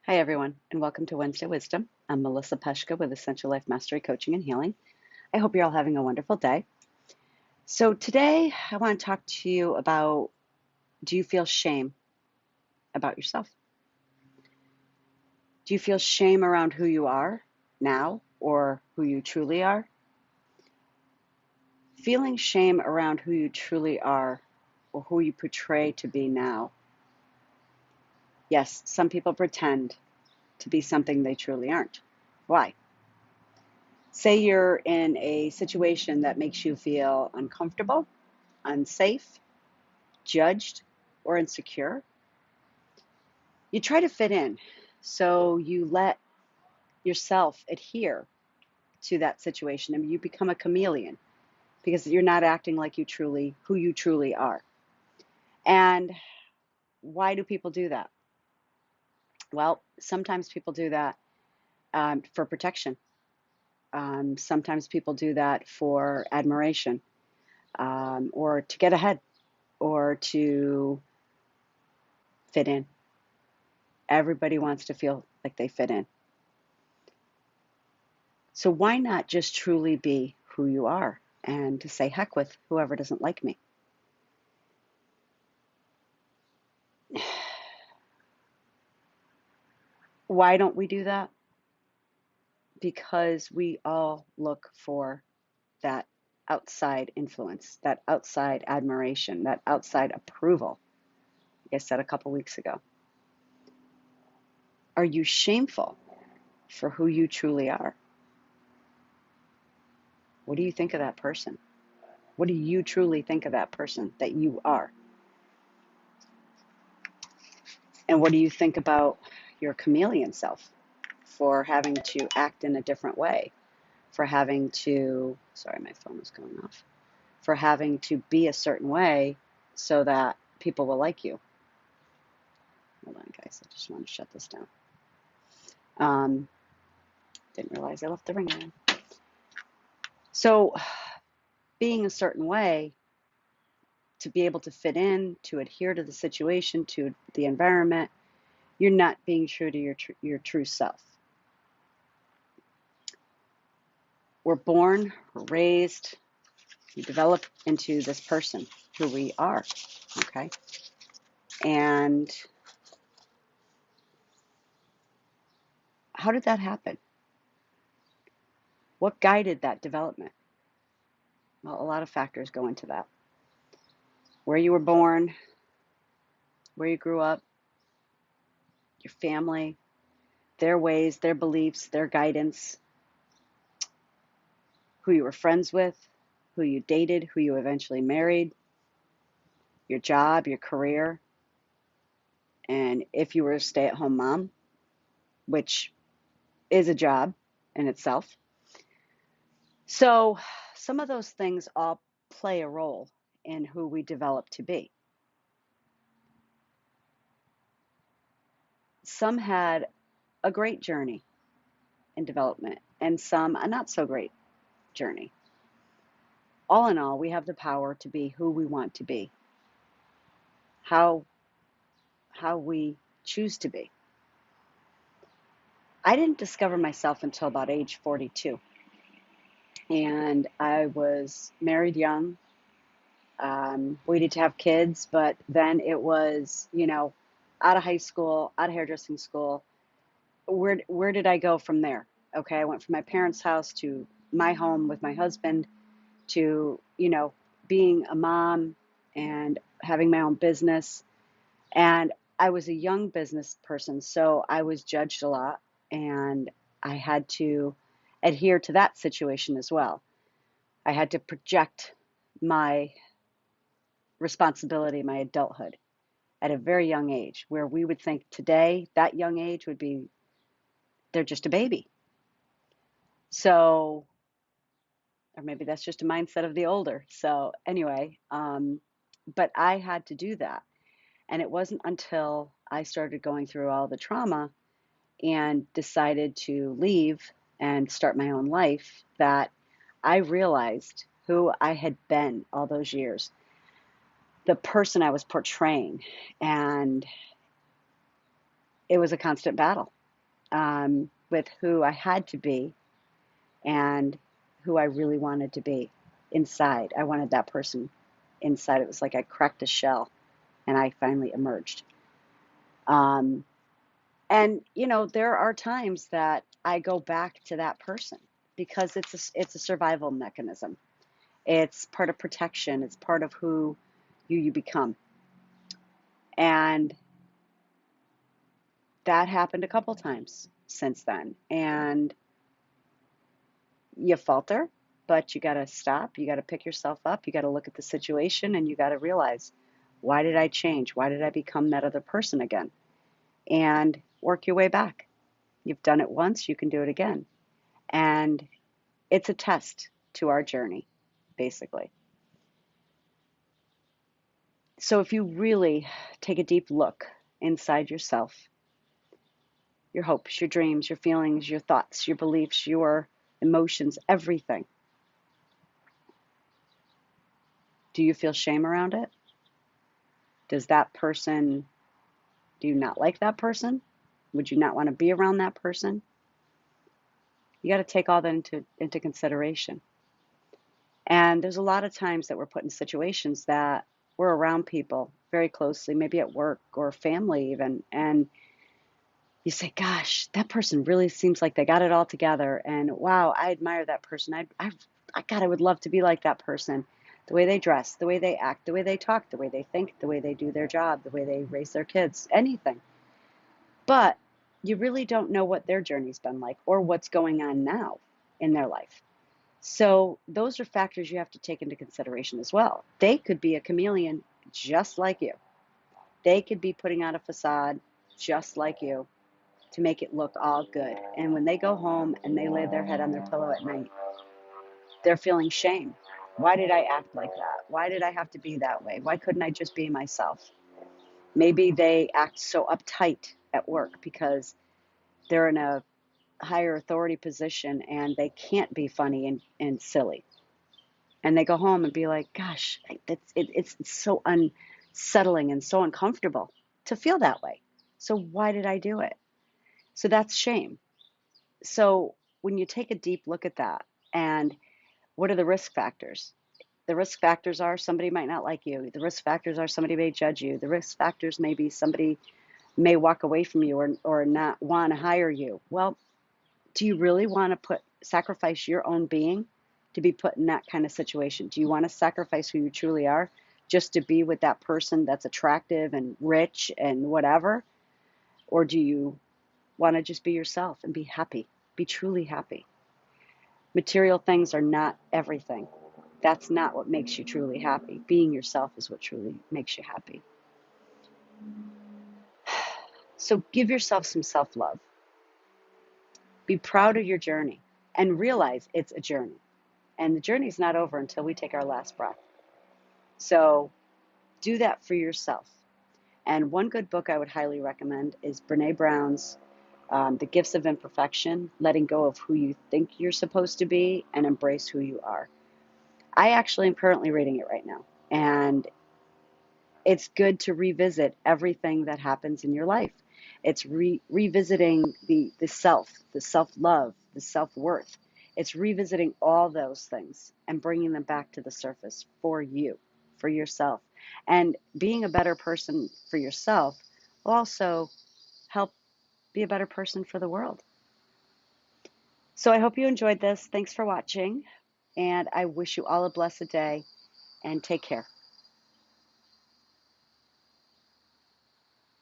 Hi, everyone, and welcome to Wednesday Wisdom. I'm Melissa Peshka with Essential Life Mastery Coaching and Healing. I hope you're all having a wonderful day. So, today I want to talk to you about, do you feel shame about yourself? Do you feel shame around who you are now or who you truly are? Feeling shame around who you truly are or who you portray to be now. Yes, some people pretend to be something they truly aren't. Why? Say you're in a situation that makes you feel uncomfortable, unsafe, judged, or insecure. You try to fit in, so you let yourself adhere to that situation and you become a chameleon because you're not acting like who you truly are. And why do people do that? Well, sometimes people do that for protection. Sometimes people do that for admiration, or to get ahead, or to fit in. Everybody wants to feel like they fit in. So why not just truly be who you are and to say heck with whoever doesn't like me? Why don't we do that? Because we all look for that outside influence, that outside admiration, that outside approval. Like I said a couple weeks ago. Are you shameful for who you truly are? What do you think of that person? What do you truly think of that person that you are? And what do you think about your chameleon self for having to act in a different way, for having to, sorry, my phone is going off, for having to be a certain way so that people will like you? Hold on, guys, I just want to shut this down. Didn't realize I left the ringer on. So, being a certain way to be able to fit in, to adhere to the situation, to the environment, you're not being true to your true self. We're born, we're raised, we develop into this person who we are, okay? And how did that happen? What guided that development? Well, a lot of factors go into that. Where you were born, where you grew up, your family, their ways, their beliefs, their guidance, who you were friends with, who you dated, who you eventually married, your job, your career, and if you were a stay-at-home mom, which is a job in itself. So some of those things all play a role in who we develop to be. Some had a great journey in development and some a not so great journey. All in all, we have the power to be who we want to be, how we choose to be. I didn't discover myself until about age 42. And I was married young, waited to have kids, but then it was, out of high school, out of hairdressing school. Where did I go from there? Okay, I went from my parents' house to my home with my husband to, being a mom and having my own business. And I was a young business person, so I was judged a lot, and I had to adhere to that situation as well. I had to project my responsibility, my adulthood at a very young age, where we would think today that young age would be, they're just a baby. So, or maybe that's just a mindset of the older. So anyway, but I had to do that. And it wasn't until I started going through all the trauma and decided to leave and start my own life that I realized who I had been all those years, the person I was portraying. And it was a constant battle. with who I had to be and who I really wanted to be inside. I wanted that person inside. It was like I cracked a shell and I finally emerged. Um, and there are times that I go back to that person because it's a survival mechanism. It's part of protection. It's part of who you become. And that happened a couple times since then. And you falter, but you got to stop. You got to pick yourself up. You got to look at the situation and you got to realize, why did I change? Why did I become that other person again? And work your way back. You've done it once, you can do it again. And it's a test to our journey, basically. So if you really take a deep look inside yourself, your hopes, your dreams, your feelings, your thoughts, your beliefs, your emotions, everything, do you feel shame around it? Does that person, do you not like that person? Would you not want to be around that person? You got to take all that into consideration. And there's a lot of times that we're put in situations that we're around people very closely, maybe at work or family even, and you say, gosh, that person really seems like they got it all together. And wow, I admire that person. God, I would love to be like that person. The way they dress, the way they act, the way they talk, the way they think, the way they do their job, the way they raise their kids, anything. But you really don't know what their journey's been like or what's going on now in their life. So those are factors you have to take into consideration as well. They could be a chameleon just like you. They could be putting on a facade just like you to make it look all good. And when they go home and they lay their head on their pillow at night, they're feeling shame. Why did I act like that? Why did I have to be that way? Why couldn't I just be myself? Maybe they act so uptight at work because they're in a higher authority position and they can't be funny and silly. And they go home and be like, gosh, it's so unsettling and so uncomfortable to feel that way. So why did I do it? So that's shame. So when you take a deep look at that, and what are the risk factors? The risk factors are somebody might not like you. The risk factors are somebody may judge you. The risk factors may be somebody may walk away from you or not want to hire you. Well, do you really want to sacrifice your own being to be put in that kind of situation? Do you want to sacrifice who you truly are just to be with that person that's attractive and rich and whatever? Or do you want to just be yourself and be happy, be truly happy? Material things are not everything. That's not what makes you truly happy. Being yourself is what truly makes you happy. So give yourself some self-love. Be proud of your journey and realize it's a journey. And the journey's not over until we take our last breath. So do that for yourself. And one good book I would highly recommend is Brene Brown's The Gifts of Imperfection, letting go of who you think you're supposed to be and embrace who you are. I actually am currently reading it right now. And it's good to revisit everything that happens in your life. It's revisiting the self, the self-love, the self-worth. It's revisiting all those things and bringing them back to the surface for you, for yourself. And being a better person for yourself will also help be a better person for the world. So I hope you enjoyed this. Thanks for watching. And I wish you all a blessed day and take care.